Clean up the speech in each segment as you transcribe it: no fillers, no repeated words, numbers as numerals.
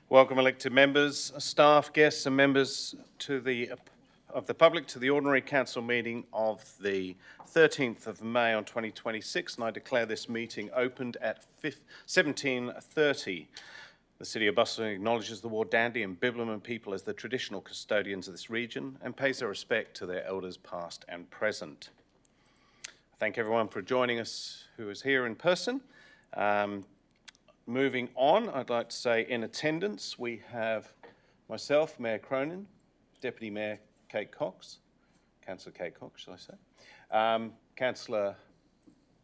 Welcome elected members, staff, guests and members of the public to the ordinary council meeting of the 13th of May on 2026, and I declare this meeting opened at 17:30. The City of Busselton acknowledges the Wardandi and Bibliman people as the traditional custodians of this region and pays their respect to their elders past and present. I thank everyone for joining us who is here in person. Moving on, I'd like to say in attendance we have myself, Mayor Cronin, Deputy Mayor Kate Cox, Councillor Kate Cox, shall I say, Councillor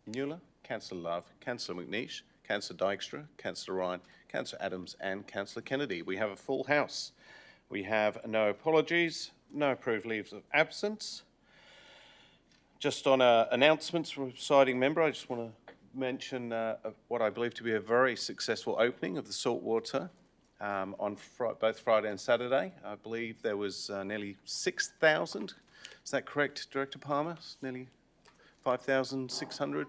Mueller, Councillor Love, Councillor McNeish, Councillor Dykstra, Councillor Ryan, Councillor Adams and Councillor Kennedy. We have a full house. We have no apologies, no approved leaves of absence. Just on announcements from a presiding member, I just want to mention what I believe to be a very successful opening of the saltwater on both Friday and Saturday. I believe there was nearly 6,000. Is that correct, Director Palmer? Nearly 5,600?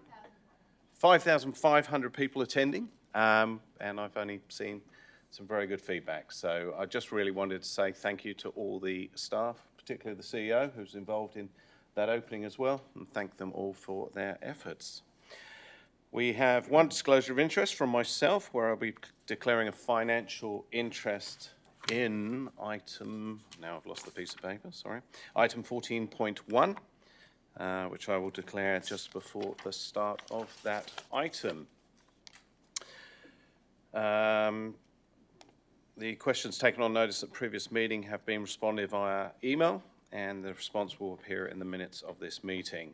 5,500 people attending, and I've only seen some very good feedback. So I just really wanted to say thank you to all the staff, particularly the CEO who's involved in that opening as well, and thank them all for their efforts. We have one disclosure of interest from myself where I'll be declaring a financial interest in item, now I've lost the piece of paper, sorry, item 14.1, which I will declare just before the start of that item. The questions taken on notice at previous meeting have been responded via email, and the response will appear in the minutes of this meeting.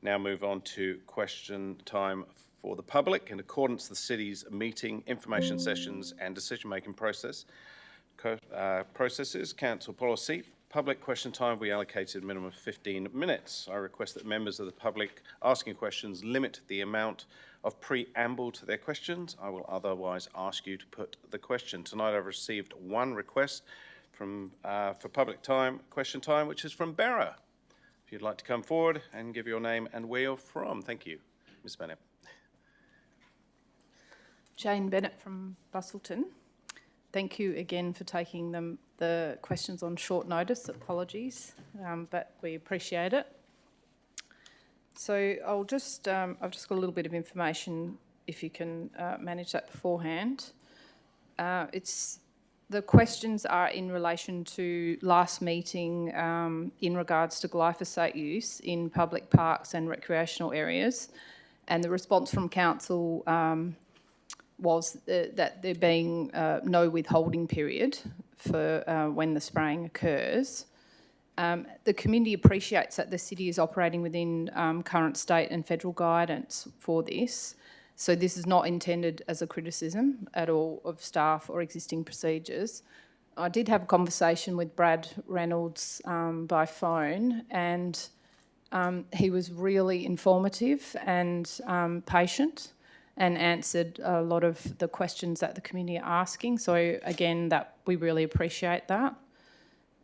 Now move on to question time for the public. In accordance with the City's meeting, information sessions and decision-making processes, council policy, public question time will be allocated a minimum of 15 minutes. I request that members of the public asking questions limit the amount of preamble to their questions. I will otherwise ask you to put the question. Tonight I've received one request for public question time, which is from Barra. If you'd like to come forward and give your name and where you're from. Thank you. Ms. Bennett. Jane Bennett from Busselton. Thank you again for taking the questions on short notice. Apologies, but we appreciate it. So I've just got a little bit of information if you can manage that beforehand. The questions are in relation to last meeting in regards to glyphosate use in public parks and recreational areas, and the response from council was that there being no withholding period for when the spraying occurs. The community appreciates that the city is operating within current state and federal guidance for this. So this is not intended as a criticism at all of staff or existing procedures. I did have a conversation with Brad Reynolds by phone, and he was really informative and patient and answered a lot of the questions that the community are asking. So again, that we really appreciate that.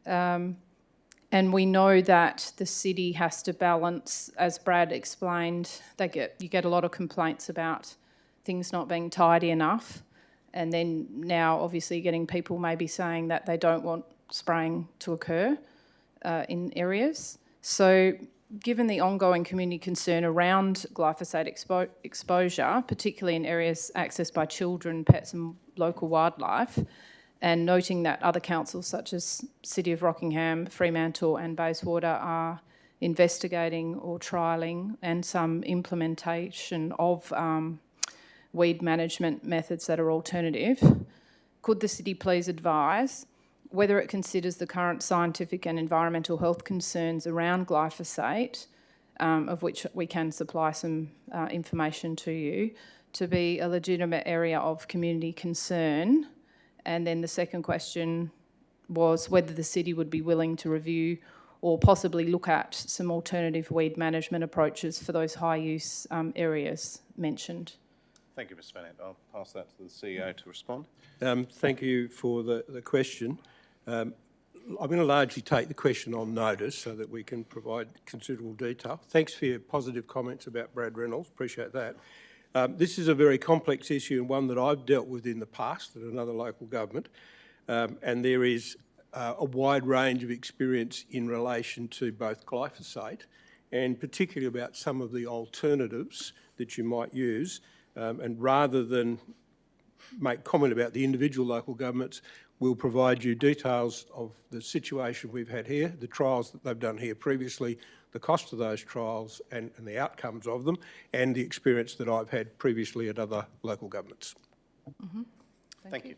And we know that the city has to balance, as Brad explained, you get a lot of complaints about things not being tidy enough, and then now obviously getting people maybe saying that they don't want spraying to occur in areas. So given the ongoing community concern around glyphosate exposure, particularly in areas accessed by children, pets and local wildlife, and noting that other councils such as City of Rockingham, Fremantle and Bayswater are investigating or trialling and some implementation of weed management methods that are alternative, could the city please advise whether it considers the current scientific and environmental health concerns around glyphosate, of which we can supply some information to you, to be a legitimate area of community concern? And then the second question was whether the city would be willing to review or possibly look at some alternative weed management approaches for those high-use areas mentioned. Thank you, Ms. Bennett. I'll pass that to the CEO to respond. Thank you for the question. I'm going to largely take the question on notice so that we can provide considerable detail. Thanks for your positive comments about Brad Reynolds. Appreciate that. This is a very complex issue and one that I've dealt with in the past at another local government, and there is a wide range of experience in relation to both glyphosate and particularly about some of the alternatives that you might use. And rather than make comment about the individual local governments, we'll provide you details of the situation we've had here, the trials that they've done here previously, the cost of those trials and the outcomes of them, and the experience that I've had previously at other local governments. Mm-hmm. Thank you.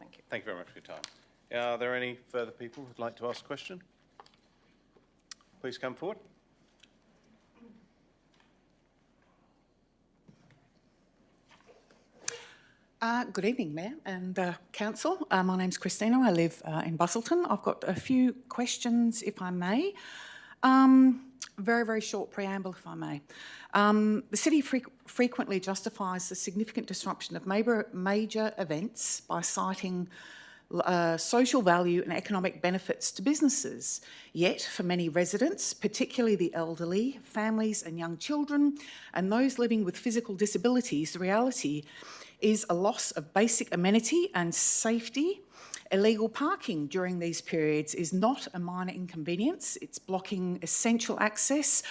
Thank you. Thank you very much for your time. Are there any further people who'd like to ask a question? Please come forward. Good evening, Mayor and Council. My name's Christina. I live in Busselton. I've got a few questions, if I may. Very, very short preamble, if I may. The city frequently justifies the significant disruption of major events by citing social value and economic benefits to businesses. Yet, for many residents, particularly the elderly, families and young children, and those living with physical disabilities, the reality is a loss of basic amenity and safety. Illegal parking during these periods is not a minor inconvenience. It's blocking essential access,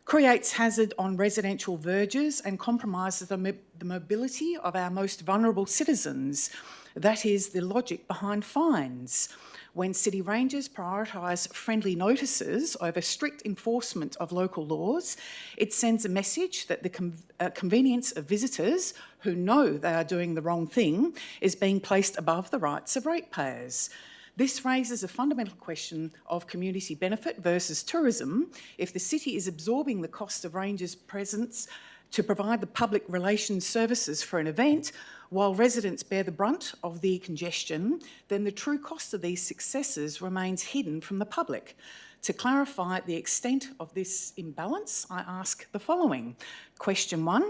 creates hazard on residential verges and compromises the mobility of our most vulnerable citizens. That is the logic behind fines. When city rangers prioritise friendly notices over strict enforcement of local laws, it sends a message that the convenience of visitors who know they are doing the wrong thing is being placed above the rights of ratepayers. This raises a fundamental question of community benefit versus tourism. If the city is absorbing the cost of rangers' presence to provide the public relations services for an event, while residents bear the brunt of the congestion, then the true cost of these successes remains hidden from the public. To clarify the extent of this imbalance, I ask the following. Question 1,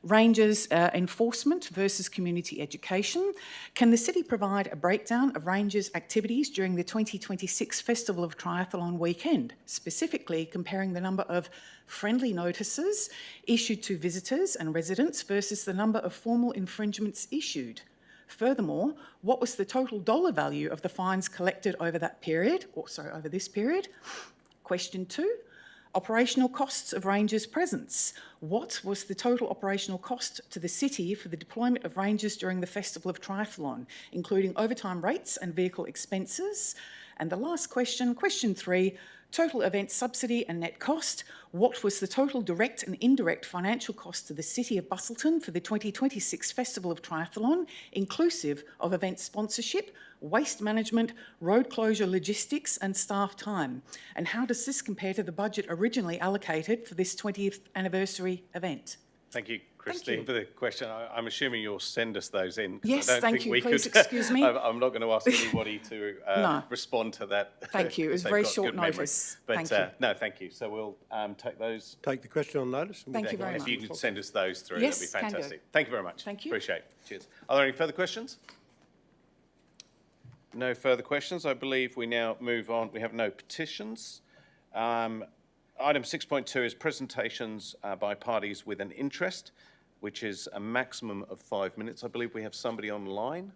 Rangers enforcement versus community education. Can the city provide a breakdown of Rangers activities during the 2026 Festival of Triathlon weekend, specifically comparing the number of friendly notices issued to visitors and residents versus the number of formal infringements issued? Furthermore, what was the total dollar value of the fines collected over that period, over this period? Question 2, operational costs of Rangers' presence. What was the total operational cost to the city for the deployment of Rangers during the Festival of Triathlon, including overtime rates and vehicle expenses? And the last question, question 3, total event subsidy and net cost. What was the total direct and indirect financial cost to the City of Busselton for the 2026 Festival of Triathlon, inclusive of event sponsorship, waste management, road closure logistics and staff time? And how does this compare to the budget originally allocated for this 20th anniversary event? Thank you, Christine, for the question. I'm assuming you'll send us those in. Yes, I don't thank think you. we Please could, excuse me. I'm not going to ask anybody to No. respond to that. Thank you. It was They've very got short good memory. notice. But Thank you. no, thank you. So we'll take those. Take the question on notice. And Thank you very If much. you could send us those through, Yes, that'd be can do. fantastic. Thank you very much. Thank you. Appreciate it. Cheers. Are there any further questions? No further questions. I believe we now move on. We have no petitions. Item 6.2 is presentations by parties with an interest, which is a maximum of 5 minutes. I believe we have somebody online.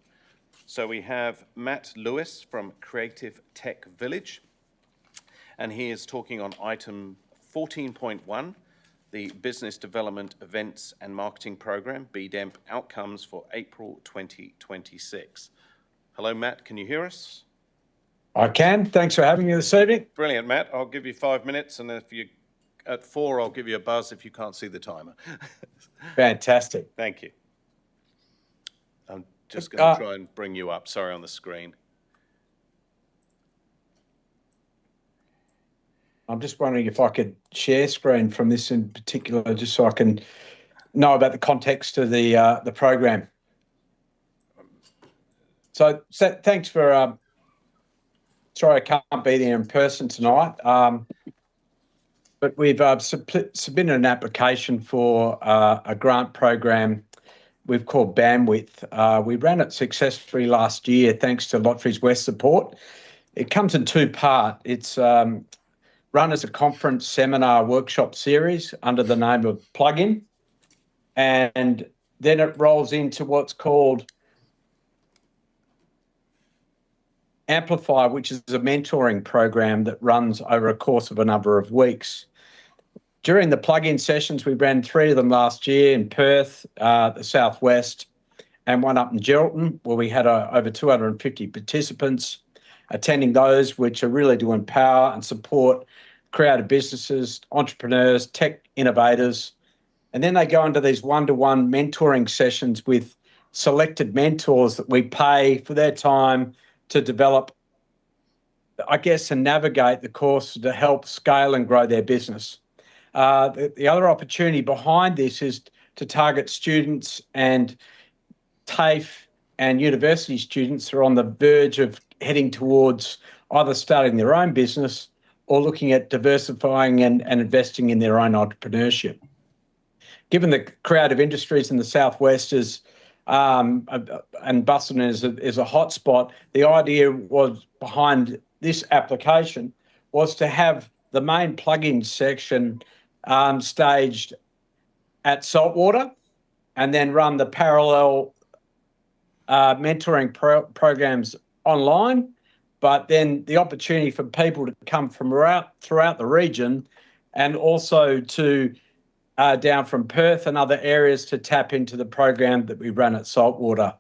So we have Matt Lewis from Creative Tech Village, and he is talking on item 14.1, the Business Development Events and Marketing Program, BDEMP, outcomes for April 2026. Hello, Matt, can you hear us? I can. Thanks for having me this evening. Brilliant, Matt. I'll give you 5 minutes, and if you at 4, I'll give you a buzz if you can't see the timer. Fantastic. Thank you. I'm just going to try and bring you up. Sorry, on the screen. I'm just wondering if I could share screen from this in particular, just so I can know about the context of the program. So thanks for. Sorry, I can't be there in person tonight. But we've submitted an application for a grant program we've called Bandwidth. We ran it successfully last year thanks to Lotteries West support. It comes in 2 parts. It's run as a conference, seminar, workshop series under the name of Plugin. and then it rolls into what's called Amplify, which is a mentoring program that runs over a course of a number of weeks. During the plug-in sessions, we ran 3 of them last year in Perth, the Southwest, and one up in Busselton, where we had over 250 participants attending those, which are really to empower and support creative businesses, entrepreneurs, tech innovators. And then they go into these one-to-one mentoring sessions with selected mentors that we pay for their time to develop, I guess, and navigate the course to help scale and grow their business. The other opportunity behind this is to target students and TAFE and university students who are on the verge of heading towards either starting their own business or looking at diversifying and investing in their own entrepreneurship. Given the creative industries in the Southwest and Busselton is a hotspot, the idea was behind this application was to have the main plug-in section staged at Saltwater and then run the parallel mentoring programs online, but then the opportunity for people to come from throughout the region and also to down from Perth and other areas to tap into the program that we run at Saltwater.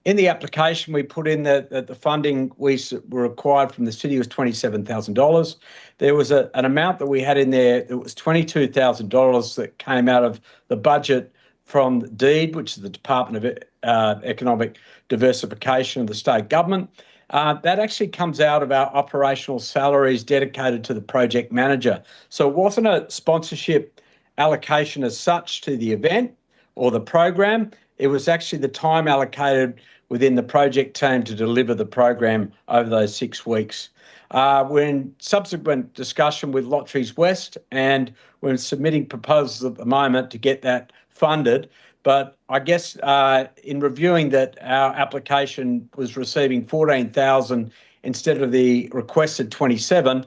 In the application, we put in that the funding we were required from the city was $27,000. There was an amount that we had in there that was $22,000 that came out of the budget from DEED, which is the Department of Economic Diversification of the state government. That actually comes out of our operational salaries dedicated to the project manager. So it wasn't a sponsorship allocation as such to the event or the program. It was actually the time allocated within the project team to deliver the program over those 6 weeks. We're in subsequent discussion with Lotteries West, and we're submitting proposals at the moment to get that funded. But I guess in reviewing that our application was receiving $14,000 instead of the requested $27,000,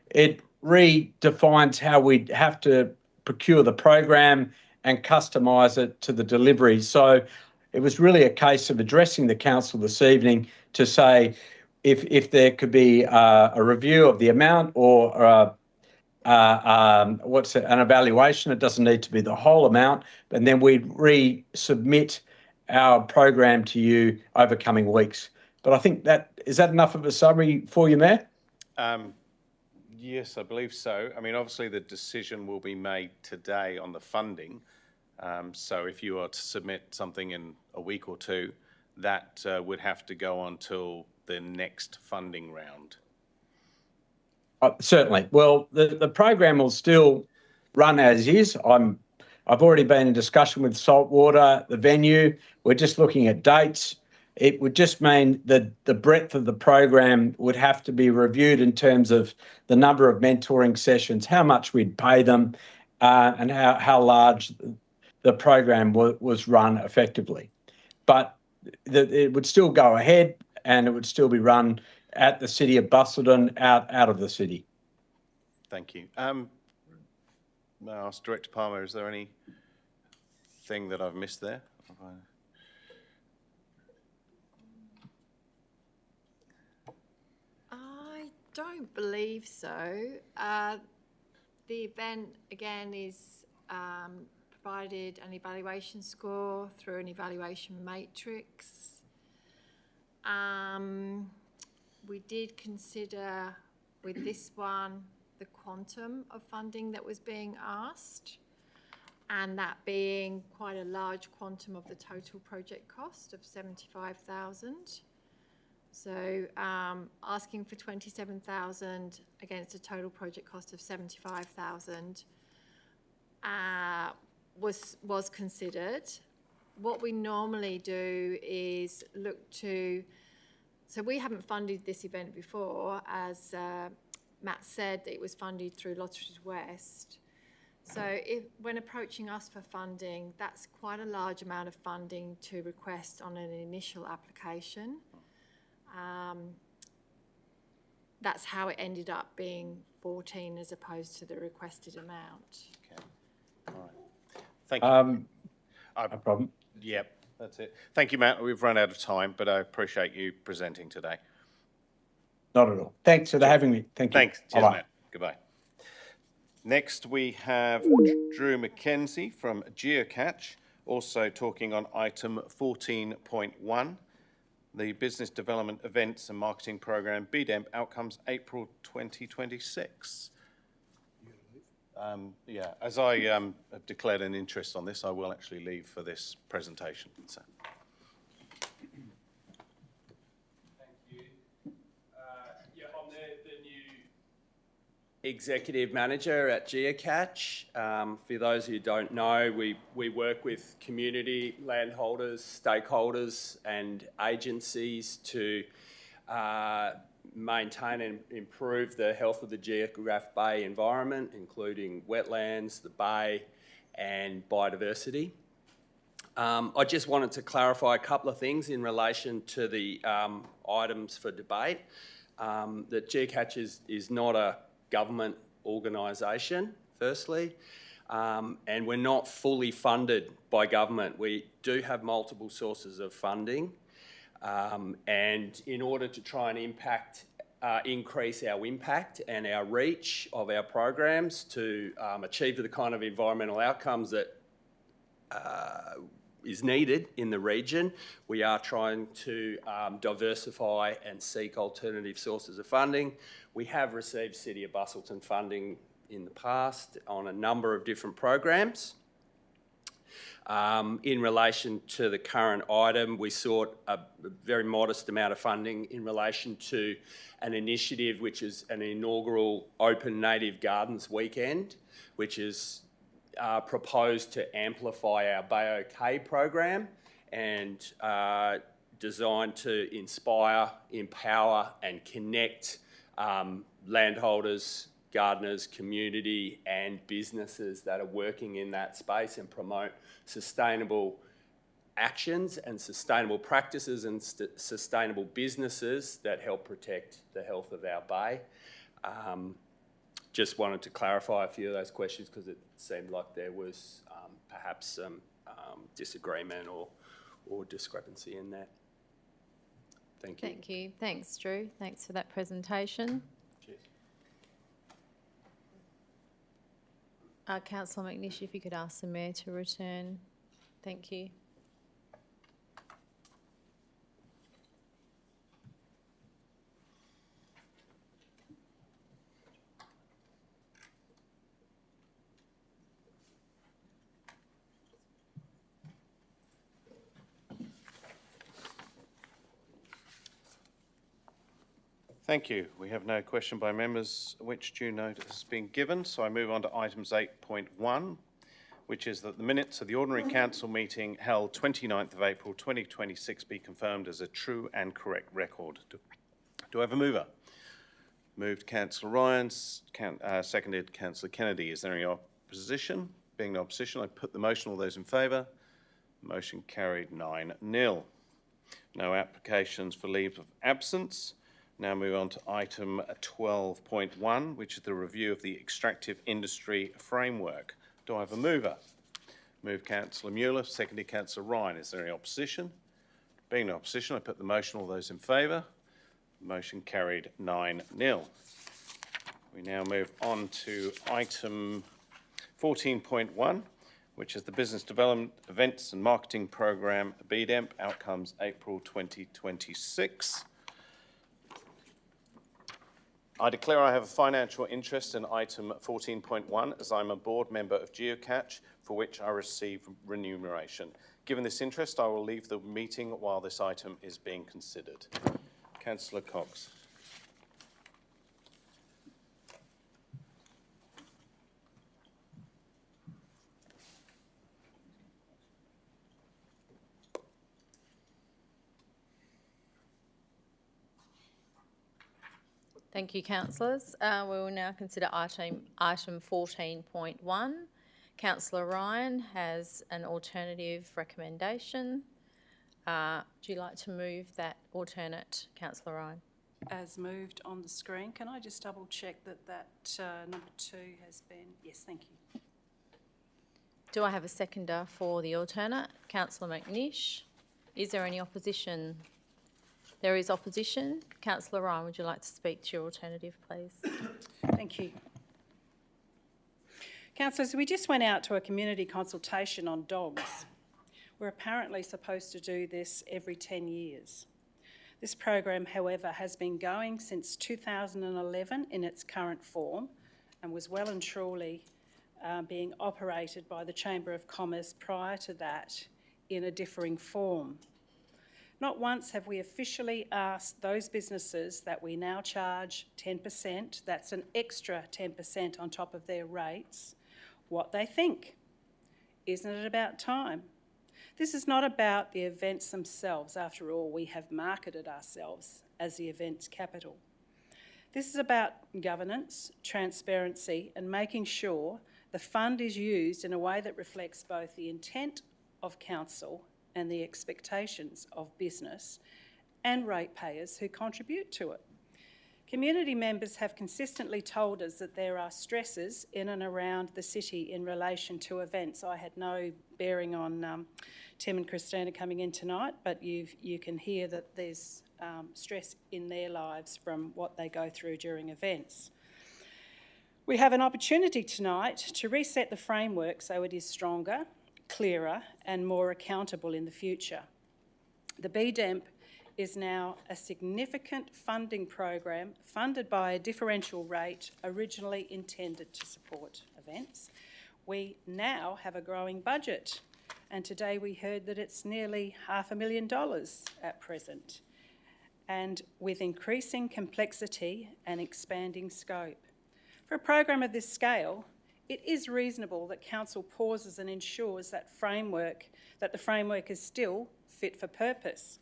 it redefines how we'd have to procure the program and customise it to the delivery. So it was really a case of addressing the council this evening to say if there could be a review of the amount or an evaluation. It doesn't need to be the whole amount, and then we'd resubmit our program to you over coming weeks. But I think is that enough of a summary for you, Mayor? Yes, I believe so. I mean, obviously the decision will be made today on the funding. So if you are to submit something in a week or two, that would have to go on till the next funding round. Certainly. Well, the program will still run as is. I've already been in discussion with Saltwater, the venue. We're just looking at dates. It would just mean that the breadth of the program would have to be reviewed in terms of the number of mentoring sessions, how much we'd pay them, and how large the program was run effectively. But it would still go ahead, and it would still be run at the city of Busselton, out of the city. Thank you. May I ask Director Palmer, is there anything that I've missed there? I don't believe so. The event, again, is provided an evaluation score through an evaluation matrix. We did consider with this one the quantum of funding that was being asked, and that being quite a large quantum of the total project cost of $75,000. So asking for $27,000 against a total project cost of $75,000 was considered. What we normally do is look to, so we haven't funded this event before, as Matt said, that it was funded through Lotteries West. So when approaching us for funding, that's quite a large amount of funding to request on an initial application. That's how it ended up being 14 as opposed to the requested amount. Okay. All right. Thank you. No problem. Yep, that's it. Thank you, Matt. We've run out of time, but I appreciate you presenting today. Not at all. Thanks for having me. Thank you. Thanks. Cheers, Bye-bye. Matt. Goodbye. Next, we have Drew McKenzie from Geocatch, also talking on item 14.1, the Business Development Events and Marketing Program, BDEMP, Outcomes, April 2026. Yeah, as I have declared an interest on this, I will actually leave for this presentation. So. I'm the new executive manager at Geocatch. For those who don't know, we work with community landholders, stakeholders and agencies to maintain and improve the health of the Geograph Bay environment, including wetlands, the bay and biodiversity. I just wanted to clarify a couple of things in relation to the items for debate. That Geocatch is not a government organisation, firstly, and we're not fully funded by government. We do have multiple sources of funding, and in order to try and increase our impact and our reach of our programs to achieve the kind of environmental outcomes that is needed in the region, we are trying to diversify and seek alternative sources of funding. We have received City of Busselton funding in the past on a number of different programs. In relation to the current item, we sought a very modest amount of funding in relation to an initiative which is an inaugural Open Native Gardens weekend, which is proposed to amplify our Bay OK program and designed to inspire, empower and connect landholders, gardeners, community and businesses that are working in that space and promote sustainable actions and sustainable practices and sustainable businesses that help protect the health of our bay. Just wanted to clarify a few of those questions because it seemed like there was perhaps some disagreement or discrepancy in that. Thank you. Thank you. Thanks, Drew. Thanks for that presentation. Cheers. Councillor McNish, if you could ask the Mayor to return. Thank you. Thank you. We have no question by members which due notice has been given, so I move on to items 8.1, which is that the minutes of the ordinary council meeting held 29th of April 2026 be confirmed as a true and correct record. Do I have a mover? Moved Councillor Ryan, seconded Councillor Kennedy. Is there any opposition? Being no opposition, I put the motion. All those in favour? Motion carried 9-0. No applications for leave of absence. Now move on to item 12.1, which is the review of the extractive industry framework. Do I have a mover? Moved Councillor Mueller, seconded Councillor Ryan. Is there any opposition? Being no opposition, I put the motion. All those in favour? Motion carried 9-0. We now move on to item 14.1, which is the Business Development Events and Marketing Program, BDEMP, Outcomes April 2026. I declare I have a financial interest in item 14.1 as I'm a board member of Geocatch, for which I receive remuneration. Given this interest, I will leave the meeting while this item is being considered. Councillor Cox. Thank you, councillors. We will now consider item 14.1. Councillor Ryan has an alternative recommendation. Do you like to move that alternate, Councillor Ryan? As moved on the screen. Can I just double check that number 2 has been... Yes, thank you. Do I have a seconder for the alternate? Councillor McNish. Is there any opposition? There is opposition. Councillor Ryan, would you like to speak to your alternative, please? Thank you. Councillors, we just went out to a community consultation on dogs. We're apparently supposed to do this every 10 years. This program, however, has been going since 2011 in its current form and was well and truly being operated by the Chamber of Commerce prior to that in a differing form. Not once have we officially asked those businesses that we now charge 10%, that's an extra 10% on top of their rates, what they think. Isn't it about time? This is not about the events themselves. After all, we have marketed ourselves as the events capital. This is about governance, transparency, and making sure the fund is used in a way that reflects both the intent of council and the expectations of business and ratepayers who contribute to it. Community members have consistently told us that there are stresses in and around the city in relation to events. I had no bearing on Tim and Christina coming in tonight, but you can hear that there's stress in their lives from what they go through during events. We have an opportunity tonight to reset the framework so it is stronger, clearer and more accountable in the future. The BDEMP is now a significant funding program funded by a differential rate originally intended to support events. We now have a growing budget, and today we heard that it's nearly $500,000 at present, and with increasing complexity and expanding scope. For a program of this scale, it is reasonable that Council pauses and ensures that the framework is still fit for purpose.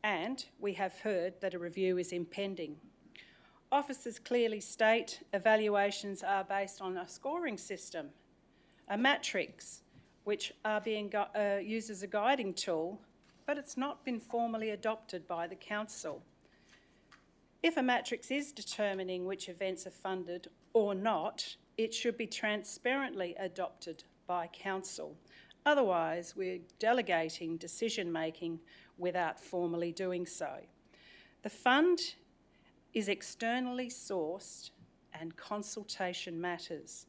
And we have heard that a review is impending. Officers clearly state evaluations are based on a scoring system, a matrix, which are being used as a guiding tool, but it's not been formally adopted by the Council. If a matrix is determining which events are funded or not, it should be transparently adopted by Council. Otherwise, we're delegating decision-making without formally doing so. The fund is externally sourced and consultation matters.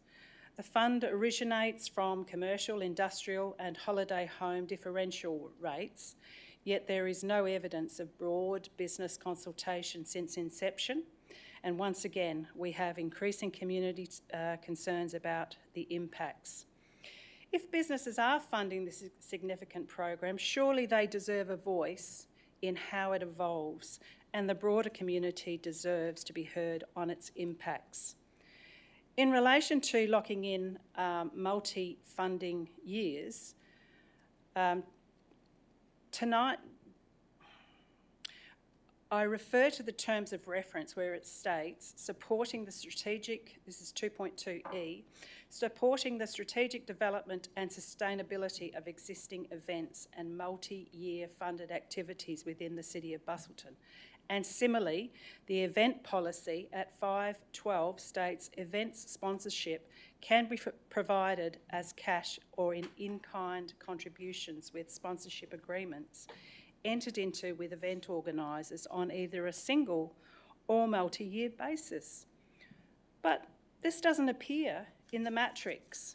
The fund originates from commercial, industrial and holiday home differential rates, yet there is no evidence of broad business consultation since inception. And once again, we have increasing community concerns about the impacts. If businesses are funding this significant program, surely they deserve a voice in how it evolves, and the broader community deserves to be heard on its impacts. In relation to locking in multi-funding years, tonight I refer to the terms of reference where it states supporting the strategic, this is 2.2E, supporting the strategic development and sustainability of existing events and multi-year funded activities within the City of Busselton. And similarly, the event policy at 5.12 states events sponsorship can be provided as cash or in-kind contributions with sponsorship agreements entered into with event organisers on either a single or multi-year basis. But this doesn't appear in the matrix,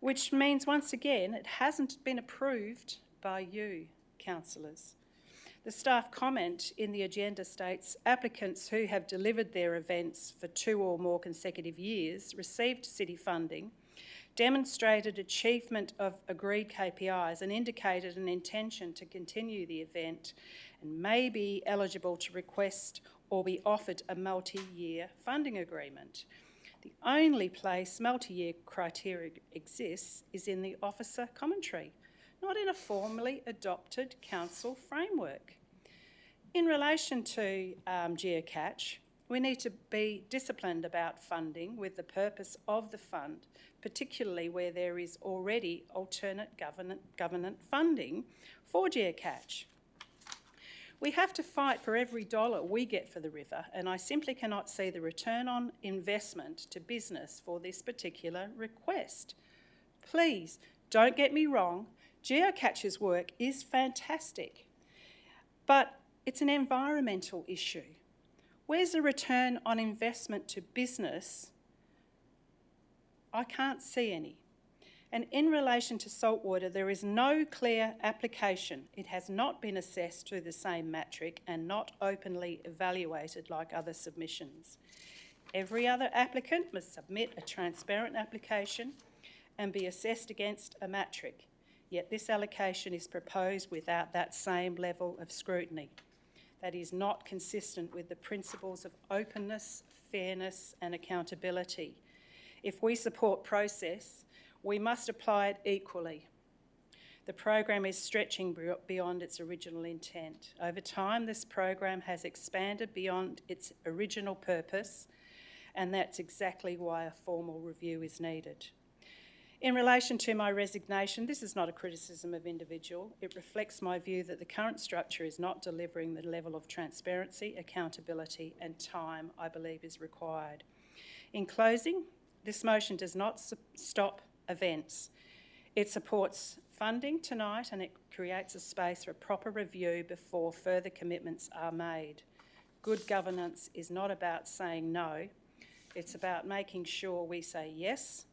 which means once again it hasn't been approved by you, councillors. The staff comment in the agenda states applicants who have delivered their events for 2 or more consecutive years received city funding, demonstrated achievement of agreed KPIs and indicated an intention to continue the event and may be eligible to request or be offered a multi-year funding agreement. The only place multi-year criteria exists is in the officer commentary, not in a formally adopted council framework. In relation to geocache, we need to be disciplined about funding with the purpose of the fund, particularly where there is already alternate government funding for geocache. We have to fight for every dollar we get for the river, and I simply cannot see the return on investment to business for this particular request. Please, don't get me wrong, Geocatch's work is fantastic, but it's an environmental issue. Where's the return on investment to business? I can't see any. And in relation to saltwater, there is no clear application. It has not been assessed to the same metric and not openly evaluated like other submissions. Every other applicant must submit a transparent application and be assessed against a matric, yet this allocation is proposed without that same level of scrutiny. That is not consistent with the principles of openness, fairness and accountability. If we support process, we must apply it equally. The program is stretching beyond its original intent. Over time, this program has expanded beyond its original purpose, and that's exactly why a formal review is needed. In relation to my resignation, this is not a criticism of individual. It reflects my view that the current structure is not delivering the level of transparency, accountability and time I believe is required. In closing, this motion does not stop events. It supports funding tonight and it creates a space for proper review before further commitments are made. Good governance is not about saying no, it's about making sure we say yes.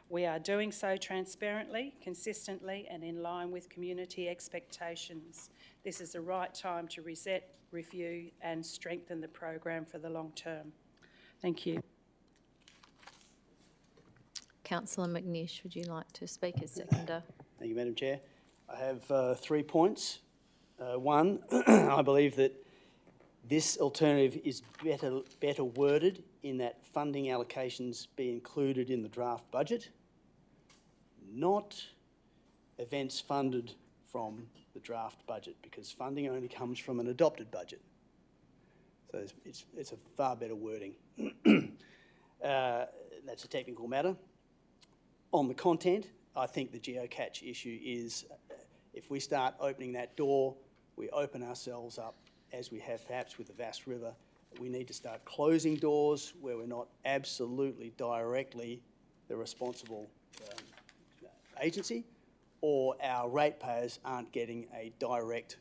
We are doing so transparently, consistently and in line with community expectations. This is the right time to reset, review and strengthen the program for the long term. Thank you. Councillor McNish, would you like to speak as seconder? Thank you, Madam Chair. I have 3 points. One, I believe that this alternative is better worded in that funding allocations be included in the draft budget, not events funded from the draft budget, because funding only comes from an adopted budget. So it's a far better wording. That's a technical matter. On the content, I think the geocache issue is, if we start opening that door, we open ourselves up, as we have perhaps with the Vass River. We need to start closing doors where we're not absolutely directly the responsible agency, or our ratepayers aren't getting a direct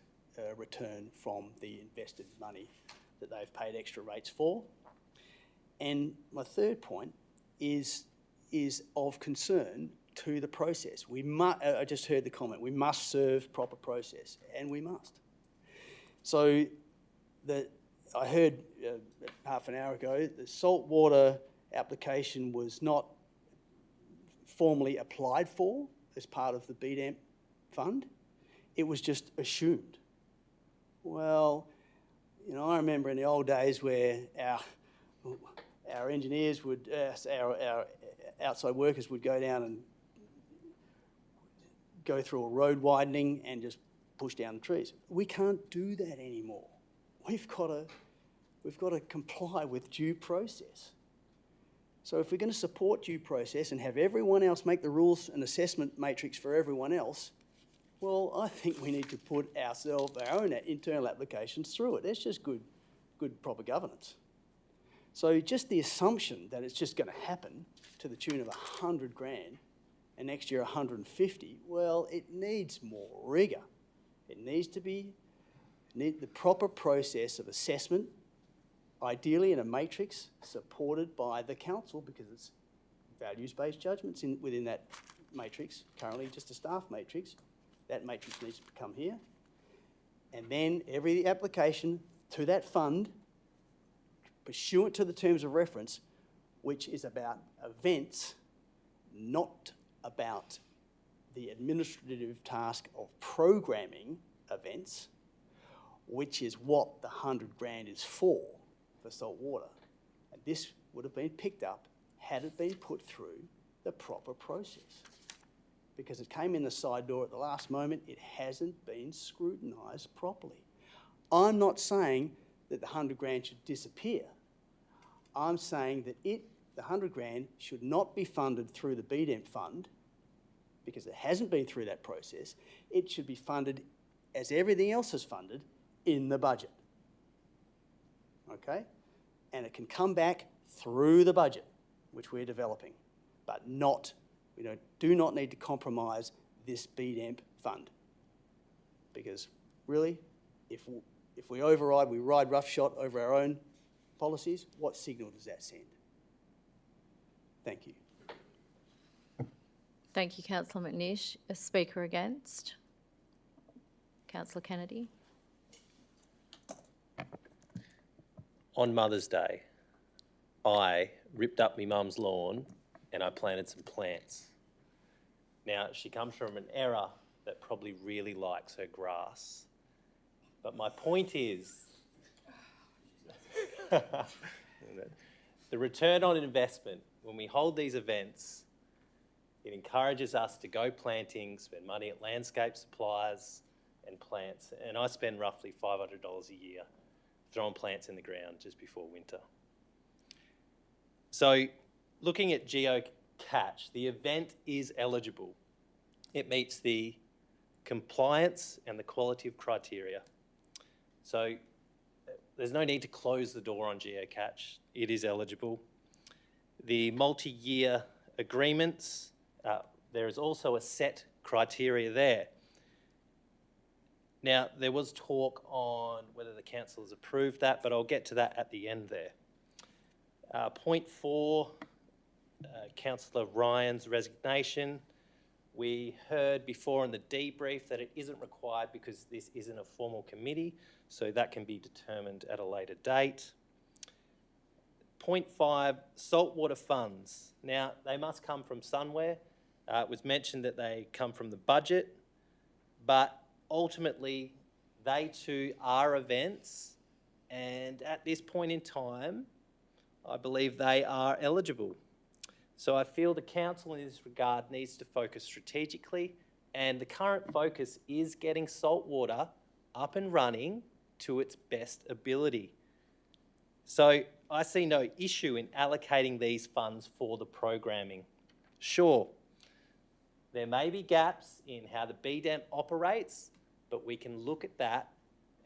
return from the invested money that they've paid extra rates for. And my third point is of concern to the process. I just heard the comment, we must serve proper process, and we must. So I heard half an hour ago, the saltwater application was not formally applied for as part of the BDAMP fund. It was just assumed. Well, you know, I remember in the old days where our engineers would, our outside workers would go down and go through a road widening and just push down the trees. We can't do that anymore. We've got to comply with due process. So if we're going to support due process and have everyone else make the rules and assessment matrix for everyone else, well, I think we need to put our own internal applications through it. That's just good proper governance. So just the assumption that it's just going to happen to the tune of 100 grand and next year 150, well, it needs more rigour. It needs to be the proper process of assessment, ideally in a matrix supported by the council, because it's values-based judgments within that matrix, currently just a staff matrix. That matrix needs to come here. And then every application to that fund, pursuant to the terms of reference, which is about events, not about the administrative task of programming events, which is what the 100 grand is for saltwater. And this would have been picked up had it been put through the proper process. Because it came in the side door at the last moment, it hasn't been scrutinised properly. I'm not saying that the 100 grand should disappear. I'm saying that the 100 grand should not be funded through the BDAMP fund, because it hasn't been through that process. It should be funded as everything else is funded in the budget. Okay? And it can come back through the budget, which we're developing, but not We do not need to compromise this BDEMP fund. Because really, if we override, we ride roughshod over our own policies, what signal does that send? Thank you. Thank you, Councillor McNish. A speaker against? Councillor Kennedy. On Mother's Day, I ripped up my mum's lawn and I planted some plants. Now, she comes from an era that probably really likes her grass. But my point is, the return on investment, when we hold these events, it encourages us to go planting, spend money at landscape suppliers and plants. And I spend roughly $500 a year throwing plants in the ground just before winter. So looking at geocatch, the event is eligible. It meets the compliance and the quality of criteria. So there's no need to close the door on geocatch. It is eligible. The multi-year agreements, there is also a set criteria there. Now, there was talk on whether the council has approved that, but I'll get to that at the end there. Point 4, Councillor Ryan's resignation. We heard before in the debrief that it isn't required because this isn't a formal committee, so that can be determined at a later date. Point 5, saltwater funds. Now, they must come from somewhere. It was mentioned that they come from the budget, but ultimately, they too are events, and at this point in time, I believe they are eligible. So I feel the council in this regard needs to focus strategically, and the current focus is getting saltwater up and running to its best ability. So I see no issue in allocating these funds for the programming. Sure, there may be gaps in how the BDEMP operates, but we can look at that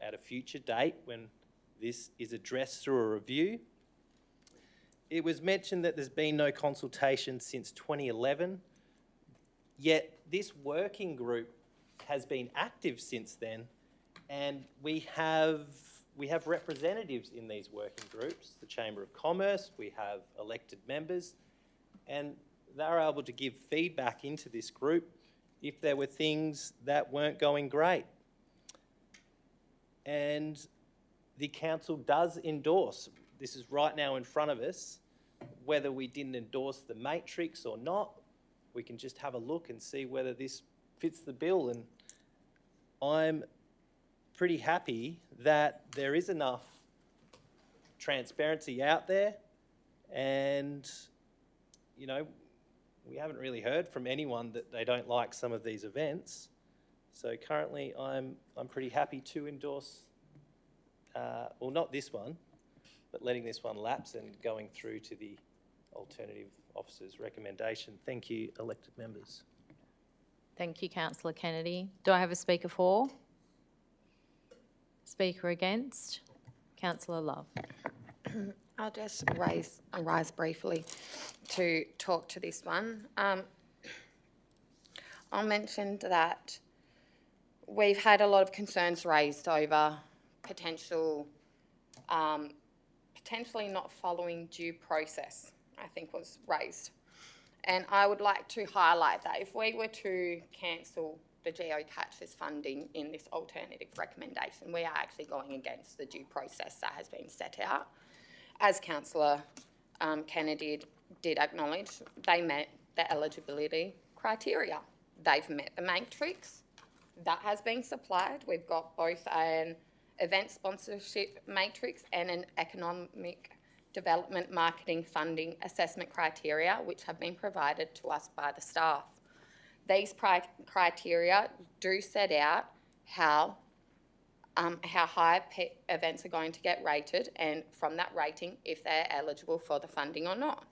at a future date when this is addressed through a review. It was mentioned that there's been no consultation since 2011, yet this working group has been active since then, and we have representatives in these working groups, the Chamber of Commerce, we have elected members, and they're able to give feedback into this group if there were things that weren't going great. And the council does endorse, this is right now in front of us, whether we didn't endorse the matrix or not, we can just have a look and see whether this fits the bill. And I'm pretty happy that there is enough transparency out there, and, you know, we haven't really heard from anyone that they don't like some of these events. So currently I'm pretty happy to endorse, well, not this one, but letting this one lapse and going through to the alternative officer's recommendation. Thank you, elected members. Thank you, Councillor Kennedy. Do I have a speaker for? Speaker against? Councillor Love. I'll just rise briefly to talk to this one. I'll mention that we've had a lot of concerns raised over potentially not following due process, I think was raised. And I would like to highlight that if we were to cancel the geocatchers funding in this alternative recommendation, we are actually going against the due process that has been set out. As Councillor Kennedy did acknowledge, they met the eligibility criteria. They've met the matrix that has been supplied. We've got both an event sponsorship matrix and an economic development marketing funding assessment criteria, which have been provided to us by the staff. These criteria do set out how high events are going to get rated, and from that rating, if they're eligible for the funding or not.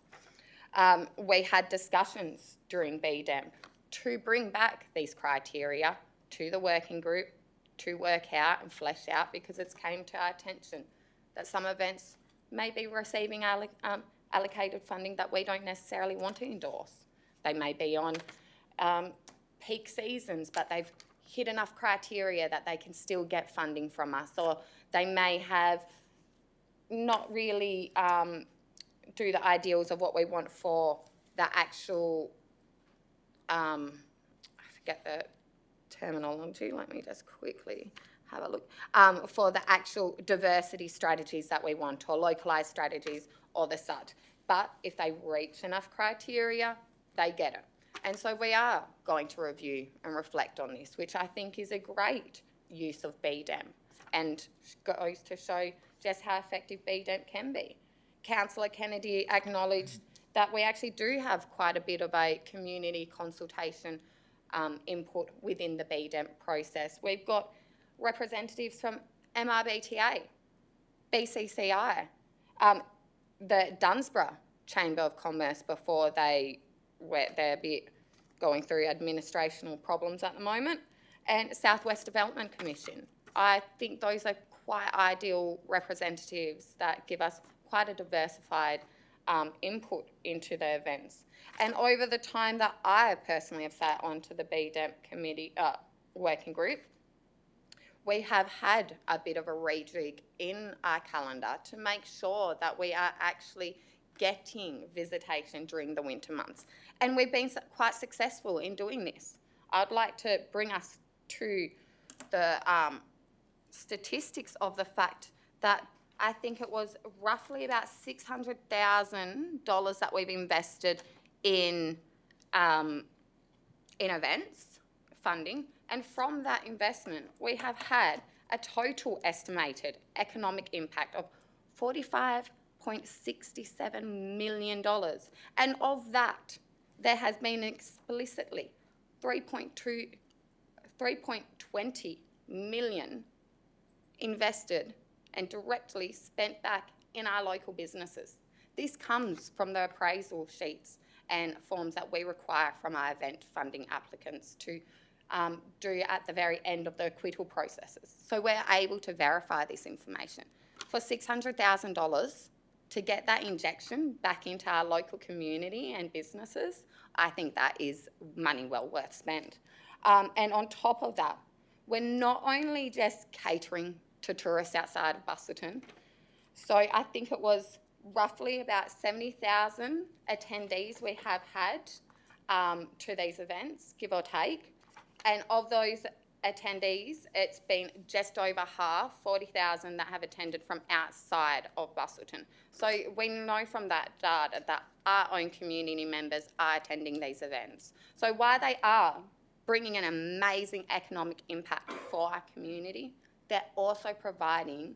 We had discussions during BDEMP to bring back these criteria to the working group to work out and flesh out, because it's came to our attention that some events may be receiving allocated funding that we don't necessarily want to endorse. They may be on peak seasons, but they've hit enough criteria that they can still get funding from us, or they may have not really do the ideals of what we want for the actual, I forget the terminology, let me just quickly have a look, for the actual diversity strategies that we want, or localised strategies or the such. But if they reach enough criteria, they get it. And so we are going to review and reflect on this, which I think is a great use of BDEM and goes to show just how effective BDEM can be. Councillor Kennedy acknowledged that we actually do have quite a bit of a community consultation input within the BDEM process. We've got representatives from MRBTA, BCCI, the Dunsborough Chamber of Commerce before they're a bit going through administrational problems at the moment, and South West Development Commission. I think those are quite ideal representatives that give us quite a diversified input into the events. And over the time that I personally have sat onto the BDEM committee working group, we have had a bit of a rejig in our calendar to make sure that we are actually getting visitation during the winter months. And we've been quite successful in doing this. I'd like to bring us to the statistics of the fact that I think it was roughly about $600,000 that we've invested in events funding. And from that investment, we have had a total estimated economic impact of $45.67 million. And of that, there has been explicitly 3.20 million invested and directly spent back in our local businesses. This comes from the appraisal sheets and forms that we require from our event funding applicants to do at the very end of the acquittal processes. So we're able to verify this information. For $600,000 to get that injection back into our local community and businesses, I think that is money well worth spent. And on top of that, we're not only just catering to tourists outside of Busselton. So I think it was roughly about 70,000 attendees we have had to these events, give or take. And of those attendees, it's been just over half, 40,000 that have attended from outside of Busselton. So we know from that data that our own community members are attending these events. So while they are bringing an amazing economic impact for our community, they're also providing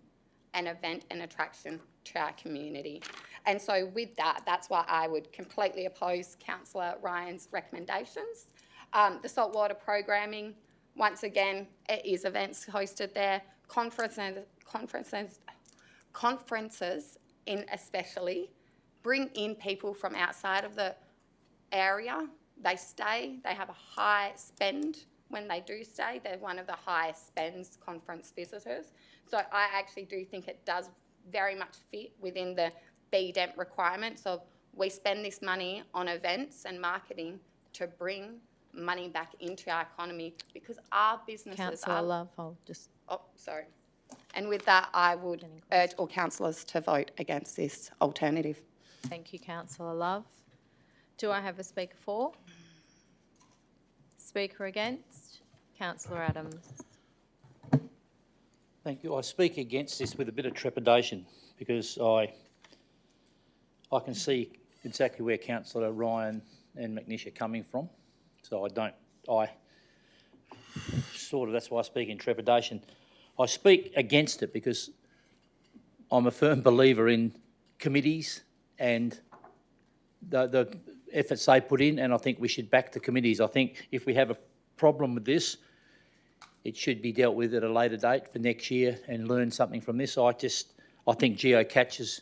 an event and attraction to our community. And so with that, that's why I would completely oppose Councillor Ryan's recommendations. The saltwater programming, once again, it is events hosted there, conferences in especially, bring in people from outside of the area. They stay, they have a high spend when they do stay. They're one of the highest spends conference visitors. So I actually do think it does very much fit within the BDEM requirements of we spend this money on events and marketing to bring money back into our economy because our businesses Councillor Love, I'll just... Oh, sorry. And with that, I would urge all councillors to vote against this alternative. Thank you, Councillor Love. Do I have a speaker for? Speaker against? Councillor Adams. Thank you. I speak against this with a bit of trepidation because I can see exactly where Councillor Ryan and McNish are coming from. So that's why I speak in trepidation. I speak against it because I'm a firm believer in committees and the efforts they put in, and I think we should back the committees. I think if we have a problem with this, it should be dealt with at a later date for next year and learn something from this. I think geocache is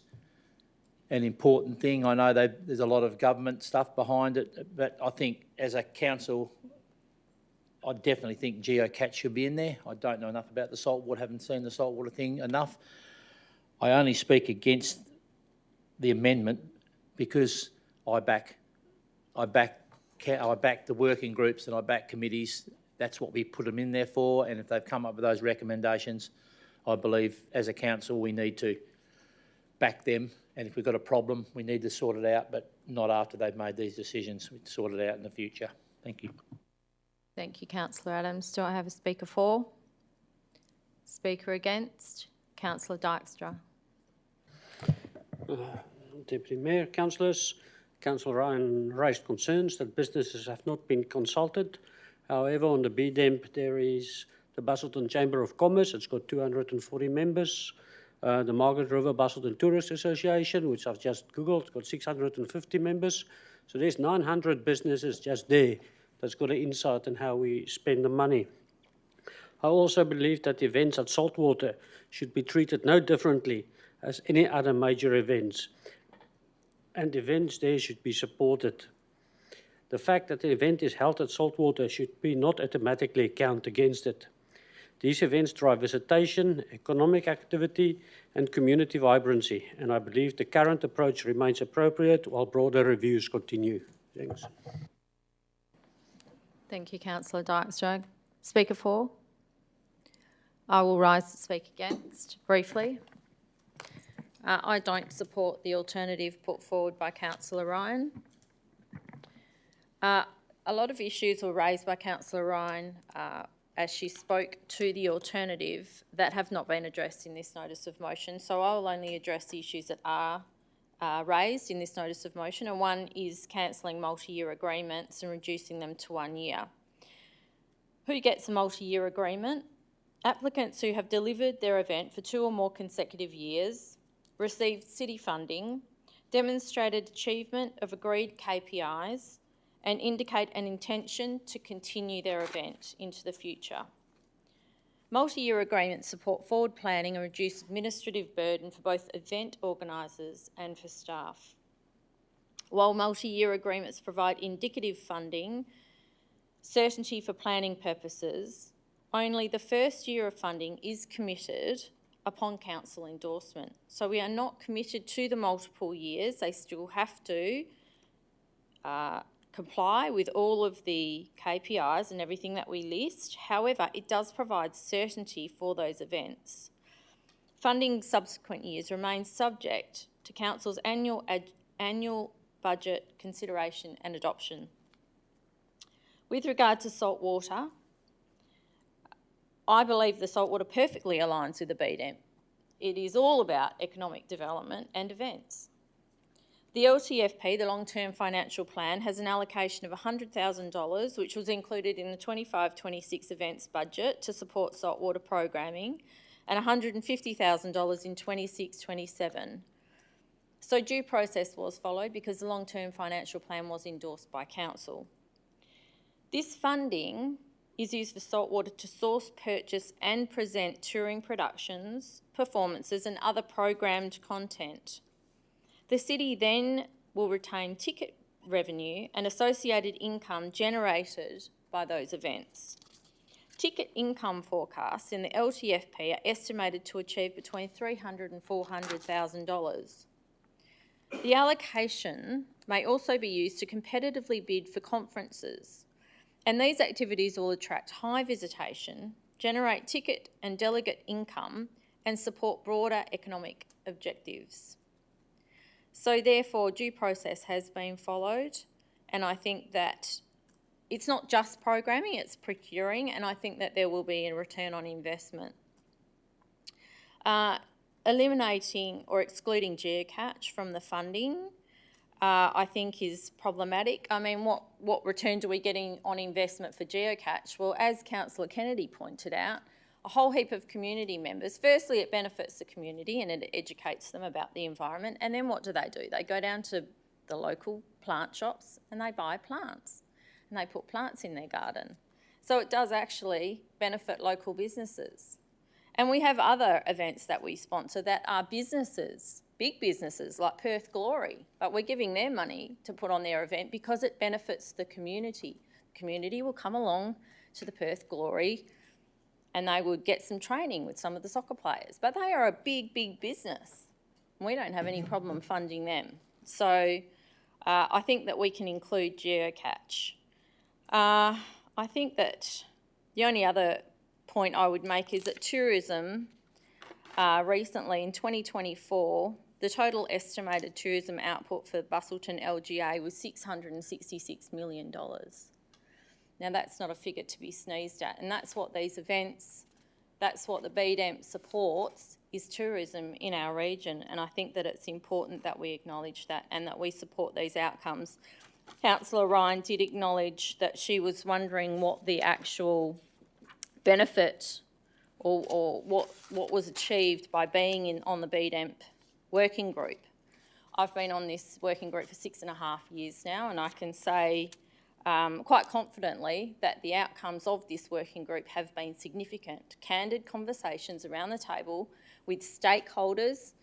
an important thing. I know there's a lot of government stuff behind it, but I think as a council, I definitely think geocache should be in there. I don't know enough about the saltwater, haven't seen the saltwater thing enough. I only speak against the amendment because I back I back the working groups and I back committees. That's what we put them in there for, and if they've come up with those recommendations, I believe as a council we need to back them, and if we've got a problem, we need to sort it out, but not after they've made these decisions. We sort it out in the future. Thank you. Thank you, Councillor Adams. Do I have a speaker for? Speaker against? Councillor Dykstra. Deputy Mayor, councillors, Councillor Ryan raised concerns that businesses have not been consulted. However, on the BDEMP, there is the Busselton Chamber of Commerce. It's got 240 members. The Margaret River Busselton Tourist Association, which I've just Googled, it's got 650 members. So there's 900 businesses just there that's got an insight on how we spend the money. I also believe that events at Saltwater should be treated no differently as any other major events, and events there should be supported. The fact that the event is held at Saltwater should be not automatically count against it. These events drive visitation, economic activity, and community vibrancy, and I believe the current approach remains appropriate while broader reviews continue. Thanks. Thank you, Councillor Dykstra. Speaker for? I will rise to speak against briefly. I don't support the alternative put forward by Councillor Ryan. A lot of issues were raised by Councillor Ryan as she spoke to the alternative that have not been addressed in this notice of motion. So I will only address the issues that are raised in this notice of motion, and one is cancelling multi-year agreements and reducing them to 1 year. Who gets a multi-year agreement? Applicants who have delivered their event for 2 or more consecutive years, received city funding, demonstrated achievement of agreed KPIs, and indicate an intention to continue their event into the future. Multi-year agreements support forward planning and reduce administrative burden for both event organisers and for staff. While multi-year agreements provide indicative funding, certainty for planning purposes, only the first year of funding is committed upon council endorsement. So we are not committed to the multiple years. They still have to comply with all of the KPIs and everything that we list. However, it does provide certainty for those events. Funding subsequent years remains subject to council's annual budget consideration and adoption. With regard to saltwater, I believe the saltwater perfectly aligns with the BDEMP. It is all about economic development and events. The LTFP, the Long-Term Financial Plan, has an allocation of $100,000, which was included in the 25-26 events budget to support saltwater programming, and $150,000 in 26-27. So due process was followed because the Long-Term Financial Plan was endorsed by Council. This funding is used for saltwater to source, purchase and present touring productions, performances and other programmed content. The city then will retain ticket revenue and associated income generated by those events. Ticket income forecasts in the LTFP are estimated to achieve between $300,000 and $400,000. The allocation may also be used to competitively bid for conferences, and these activities will attract high visitation, generate ticket and delegate income, and support broader economic objectives. So therefore, due process has been followed, and I think that it's not just programming, it's procuring, and I think that there will be a return on investment. Eliminating or excluding geocache from the funding, I think is problematic. I mean, what return do we get on investment for geocache? Well, as Councillor Kennedy pointed out, a whole heap of community members. Firstly, it benefits the community and it educates them about the environment. And then what do? They go down to the local plant shops and they buy plants and they put plants in their garden. So it does actually benefit local businesses. And we have other events that we sponsor that are businesses, big businesses like Perth Glory, but we're giving them money to put on their event because it benefits the community. The community will come along to the Perth Glory and they would get some training with some of the soccer players. But they are a big, big business. We don't have any problem funding them. So I think that we can include geocache. I think that the only other point I would make is that tourism, recently in 2024, the total estimated tourism output for Busselton LGA was $666 million. Now that's not a figure to be sneezed at, and that's what these events, that's what the BDEMP supports, is tourism in our region, and I think that it's important that we acknowledge that and that we support these outcomes. Councillor Ryan did acknowledge that she was wondering what the actual benefit or what was achieved by being on the BDEMP working group. I've been on this working group for 6.5 years now, and I can say quite confidently that the outcomes of this working group have been significant. Candid conversations around the table with stakeholders,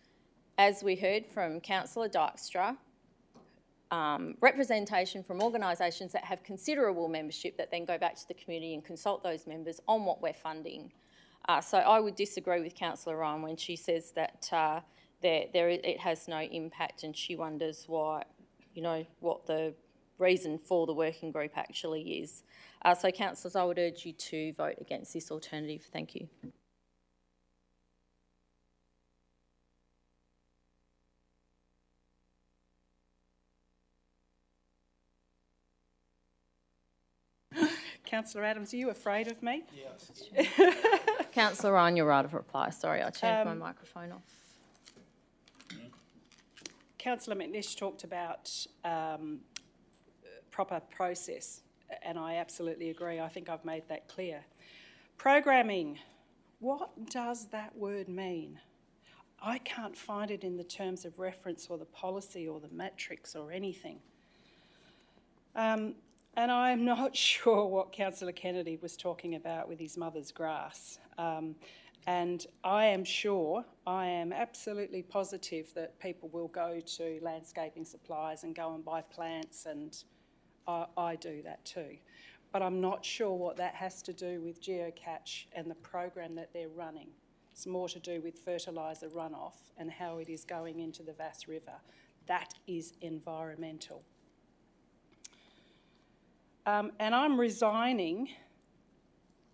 as we heard from Councillor Dykstra, representation from organisations that have considerable membership that then go back to the community and consult those members on what we're funding. So I would disagree with Councillor Ryan when she says that it has no impact, and she wonders why, what the reason for the working group actually is. So councillors, I would urge you to vote against this alternative. Thank you. Councillor Adams, are you afraid of me? Yes. Councillor Ryan, you're right of reply. Sorry, I turned my microphone off. Councillor McNish talked about proper process, and I absolutely agree. I think I've made that clear. Programming, what does that word mean? I can't find it in the terms of reference or the policy or the metrics or anything. And I'm not sure what Councillor Kennedy was talking about with his mother's grass. And I am absolutely positive that people will go to landscaping suppliers and go and buy plants, and I do that too. But I'm not sure what that has to do with geocache and the program that they're running. It's more to do with fertiliser runoff and how it is going into the Vass River. That is environmental. And I'm resigning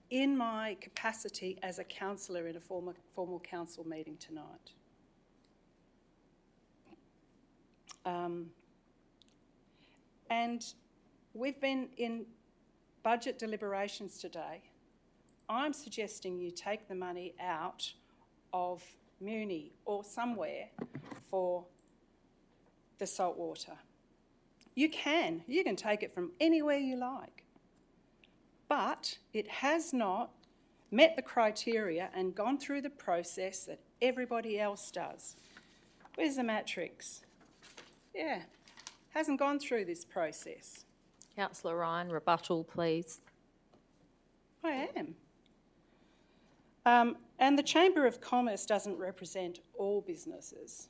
in my capacity as a councillor in a formal council meeting tonight. And we've been in budget deliberations today. I'm suggesting you take the money out of Muni or somewhere for the saltwater. You can take it from anywhere you like, but it has not met the criteria and gone through the process that everybody else does. Where's the matrix? Yeah, hasn't gone through this process. Councillor Ryan, rebuttal, please. I am. And the Chamber of Commerce doesn't represent all businesses.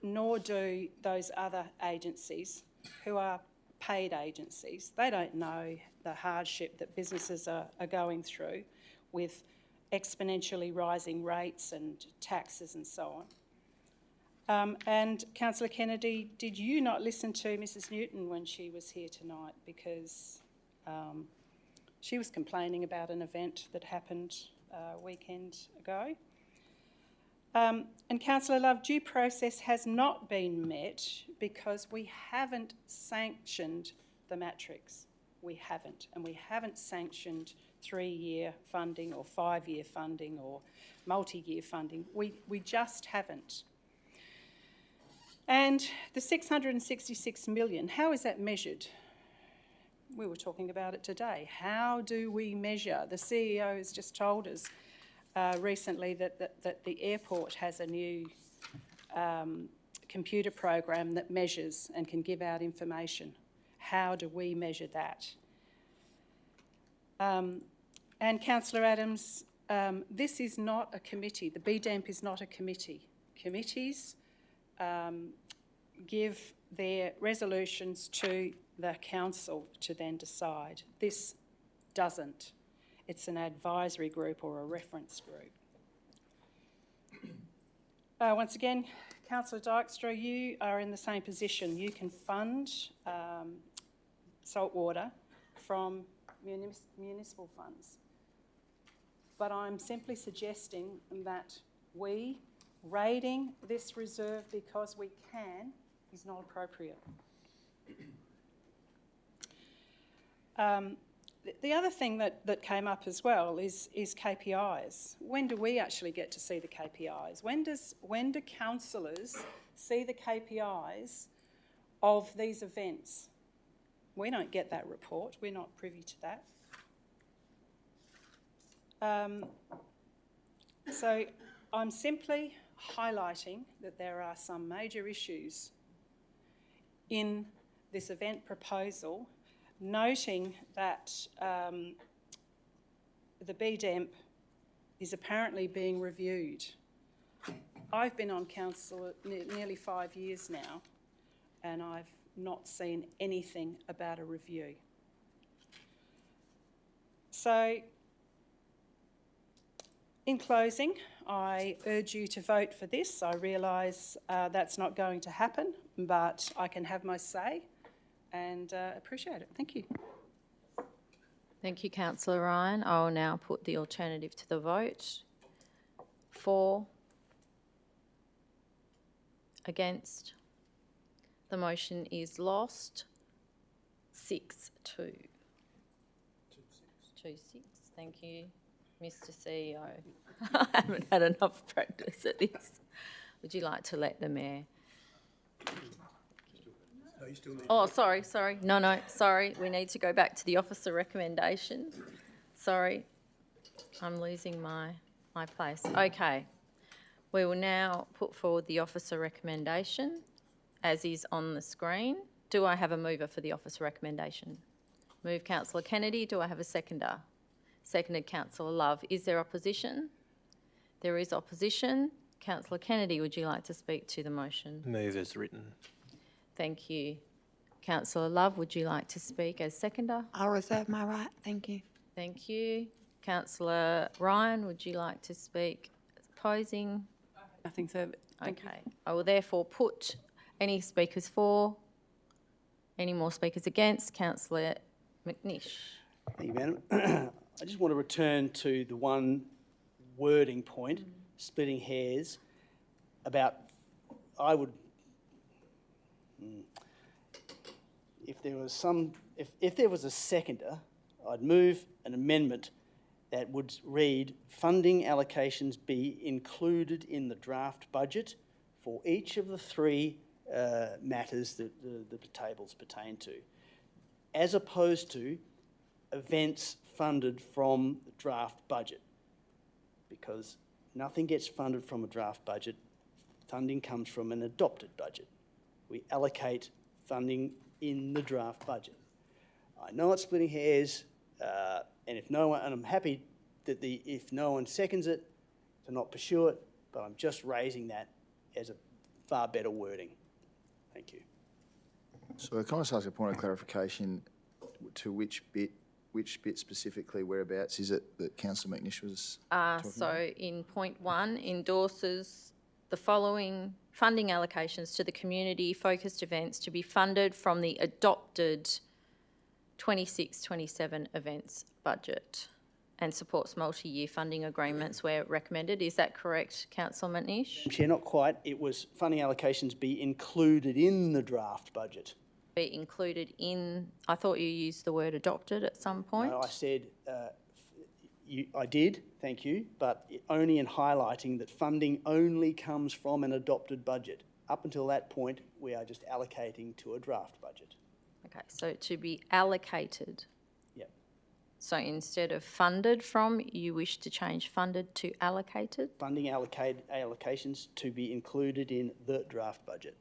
Nor do those other agencies who are paid agencies. They don't know the hardship that businesses are going through with exponentially rising rates and taxes and so on. And Councillor Kennedy, did you not listen to Mrs Newton when she was here tonight? Because she was complaining about an event that happened a weekend ago. And Councillor Love, due process has not been met because we haven't sanctioned the matrix. We haven't. And we haven't sanctioned 3-year funding or 5-year funding or multi-year funding. We just haven't. And the $666 million, how is that measured? We were talking about it today. How do we measure? The CEO has just told us recently that the airport has a new computer program that measures and can give out information. How do we measure that? And Councillor Adams, this is not a committee. The BDEMP is not a committee. Committees give their resolutions to the council to then decide. This doesn't. It's an advisory group or a reference group. Once again, Councillor Dykstra, you are in the same position. You can fund saltwater from municipal funds. But I'm simply suggesting that we raiding this reserve because we can is not appropriate. The other thing that came up as well is KPIs. When do we actually get to see the KPIs? When do councillors see the KPIs of these events? We don't get that report. We're not privy to that. So I'm simply highlighting that there are some major issues in this event proposal, noting that the BDEMP is apparently being reviewed. I've been on council nearly 5 years now, and I've not seen anything about a review. So, in closing, I urge you to vote for this. I realise that's not going to happen, but I can have my say and appreciate it. Thank you. Thank you, Councillor Ryan. I will now put the alternative to the vote. For, against, the motion is lost. 6-2. 2-6. Thank you, Mr. CEO. I haven't had enough practice at this. Would you like to let the Mayor? No, you still need Oh, sorry. No, sorry. We need to go back to the officer recommendation. Sorry, I'm losing my place. Okay. We will now put forward the officer recommendation as is on the screen. Do I have a mover for the officer recommendation? Move Councillor Kennedy. Do I have a seconder? Seconded Councillor Love. Is there opposition? There is opposition. Councillor Kennedy, would you like to speak to the motion? Move as written. Thank you. Councillor Love, would you like to speak as seconder? I'll reserve my right, thank you. Thank you. Councillor Ryan, would you like to speak as opposing? Nothing further. Okay. I will therefore put any speakers for, any more speakers against. Councillor McNish. Thank you, Madam. I just want to return to the one wording point, splitting hairs, about if there was a seconder, I'd move an amendment that would read, funding allocations be included in the draft budget for each of the three matters that the tables pertain to, as opposed to events funded from the draft budget, because nothing gets funded from a draft budget. Funding comes from an adopted budget. We allocate funding in the draft budget. I know it's splitting hairs, and I'm happy that if no one seconds it, to not pursue it, but I'm just raising that as a far better wording. Thank you. So can I just ask a point of clarification to which bit specifically, whereabouts is it that Councillor McNish was talking So about? in point 1, endorses the following funding allocations to the community-focused events to be funded from the adopted 26-27 events budget and supports multi-year funding agreements where recommended. Is that correct, Councillor McNish? Chair, not quite. It was funding allocations be included in the draft budget. Be included in, I thought you used the word adopted at some point. No, I said, I did, thank you, but only in highlighting that funding only comes from an adopted budget. Up until that point, we are just allocating to a draft budget. Okay, so to be allocated. Yep. So instead of funded from, you wish to change funded to allocated? Funding allocations to be included in the draft budget.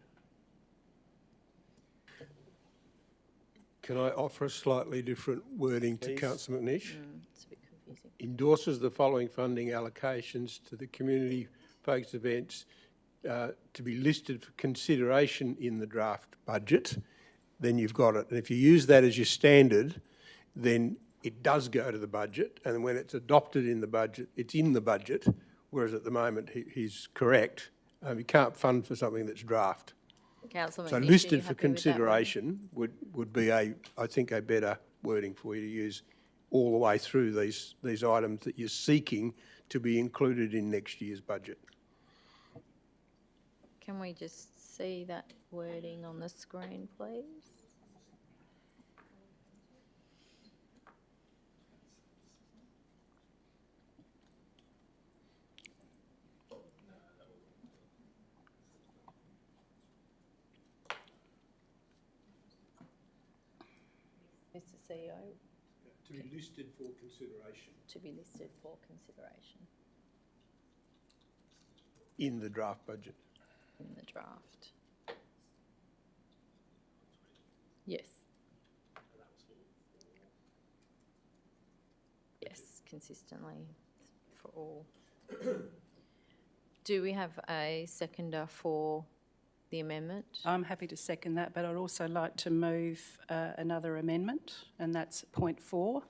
Can I offer a slightly different wording to Please. Councillor McNish? It's a bit confusing. Endorses the following funding allocations to the community-focused events to be listed for consideration in the draft budget, then you've got it. And if you use that as your standard, then it does go to the budget, and when it's adopted in the budget, it's in the budget, whereas at the moment he's correct. You can't fund for something that's draft. Councillor So McNish, are you listed for happy with that wording? consideration would be I think, a better wording for you to use all the way through these items that you're seeking to be included in next year's budget. Can we just see that wording on the screen, please? Mr. CEO, To be listed for consideration. to be listed for consideration In the draft budget. in the draft. Yes. Yes, consistently for all. Do we have a seconder for the amendment? I'm happy to second that, but I'd also like to move another amendment, and that's point 4.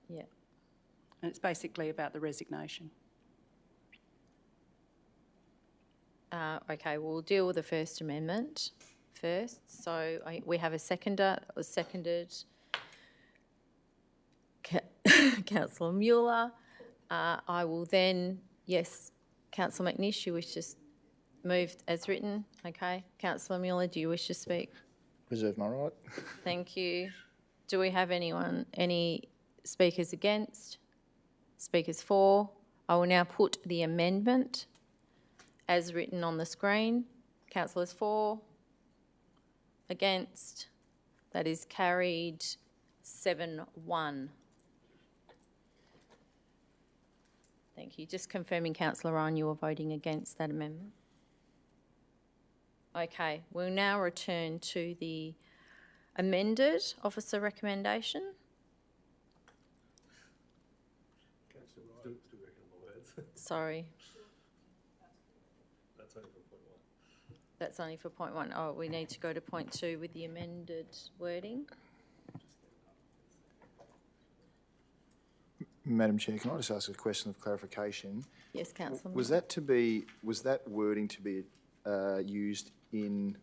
Yeah. And it's basically about the resignation. Okay, we'll deal with the first amendment first. So we have a seconder. It was seconded. Councillor Mueller. I will then, yes, Councillor McNish, you wish to move as written? Okay. Councillor Mueller, do you wish to speak? Reserve my right. Thank you. Do we have any speakers against? Speakers for? I will now put the amendment as written on the screen. Councillors for? Against? That is carried 7-1. Thank you. Just confirming, Councillor Ryan, you are voting against that amendment. Okay, we'll now return to the amended officer recommendation. Sorry. That's only for point 1. Oh, we need to go to point 2 with the amended wording. Madam Chair, can I just ask a question of clarification? Yes, Councillor. Was that wording to be used in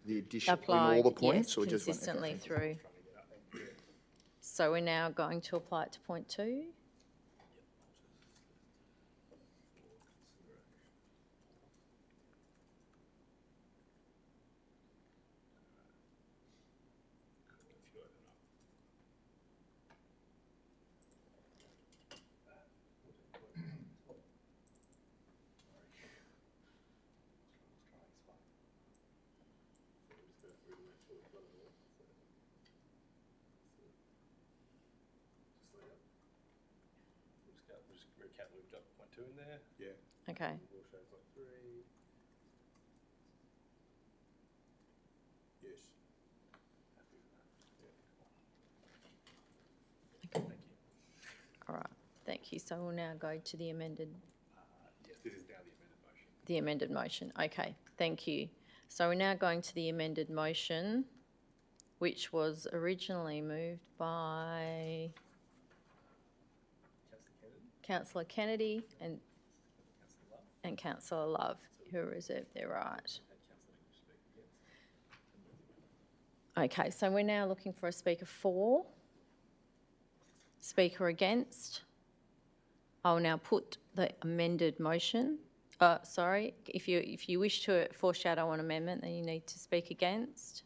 the addition, in all the points? Yes, or just one? consistently through. So we're now going to apply it to point 2. We've got point 2 in there. Yeah. Okay. We'll show point 3. Yes. Okay. All right. Thank you. So we'll now go to the amended. Yes, this is now the amended motion. The amended motion. Okay. Thank you. So we're now going to the amended motion, which was originally moved by Councillor Kennedy and Councillor Love, who reserved their right. Okay, so we're now looking for a speaker for. Speaker against. I will now put the amended motion. Sorry, if you wish to foreshadow an amendment, then you need to speak against.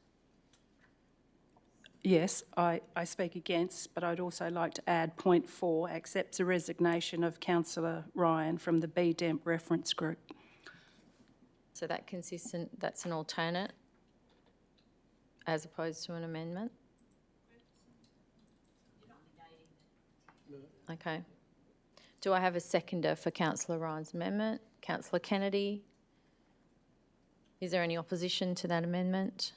Yes, I speak against, but I'd also like to add point 4, accepts the resignation of Councillor Ryan from the BDEMP reference group. So that's an alternate as opposed to an amendment? Okay. Do I have a seconder for Councillor Ryan's amendment? Councillor Kennedy? Is there any opposition to that amendment?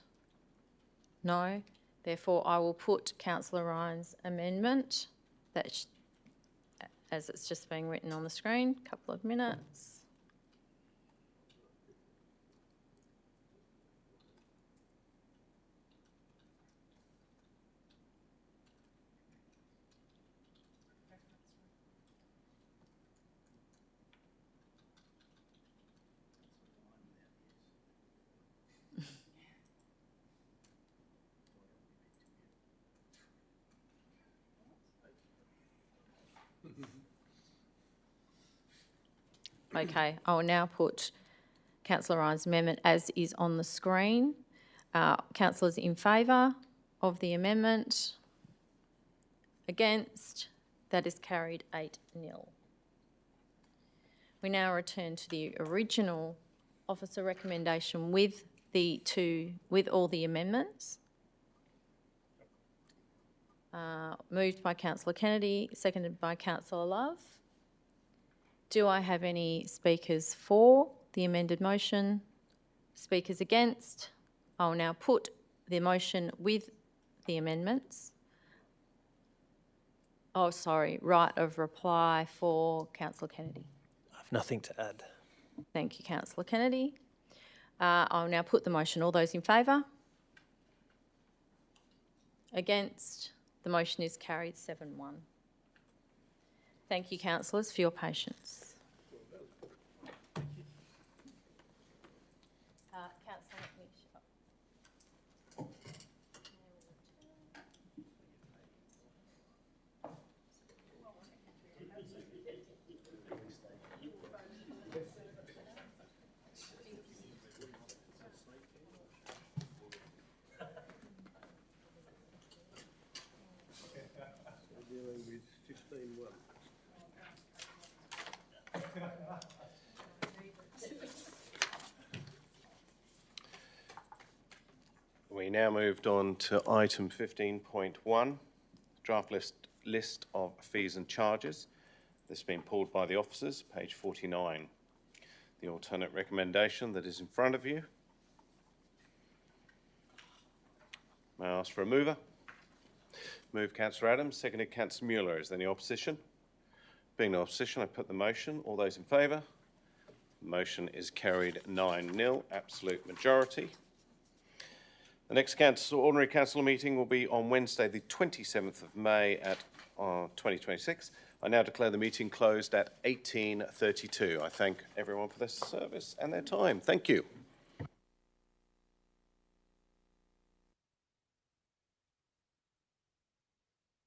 No? Therefore, I will put Councillor Ryan's amendment, as it's just being written on the screen, a couple of minutes. Okay, I will now put Councillor Ryan's amendment as is on the screen. Councillors in favour of the amendment? Against? That is carried 8-0. We now return to the original officer recommendation with all the amendments. Moved by Councillor Kennedy, seconded by Councillor Love. Do I have any speakers for the amended motion? Speakers against? I will now put the motion with the amendments. Oh, sorry, right of reply for Councillor Kennedy. I have nothing to add. Thank you, Councillor Kennedy. I'll now put the motion. All those in favour? Against? The motion is carried 7-1. Thank you, councillors, for your patience. Councillor Dealing with 15-1. We now moved on to item 15.1, draft list of fees and charges. This has been pulled by the officers, page 49. The alternate recommendation that is in front of you. May I ask for a mover? Move Councillor Adams, seconded Councillor Mueller. Is there any opposition? Being no opposition, I put the motion. All those in favour? The motion is carried 9-0, absolute majority. The next ordinary council meeting will be on Wednesday, the 27th of May at 2026. I now declare the meeting closed at 18:32. I thank everyone for their service and their time. Thank you.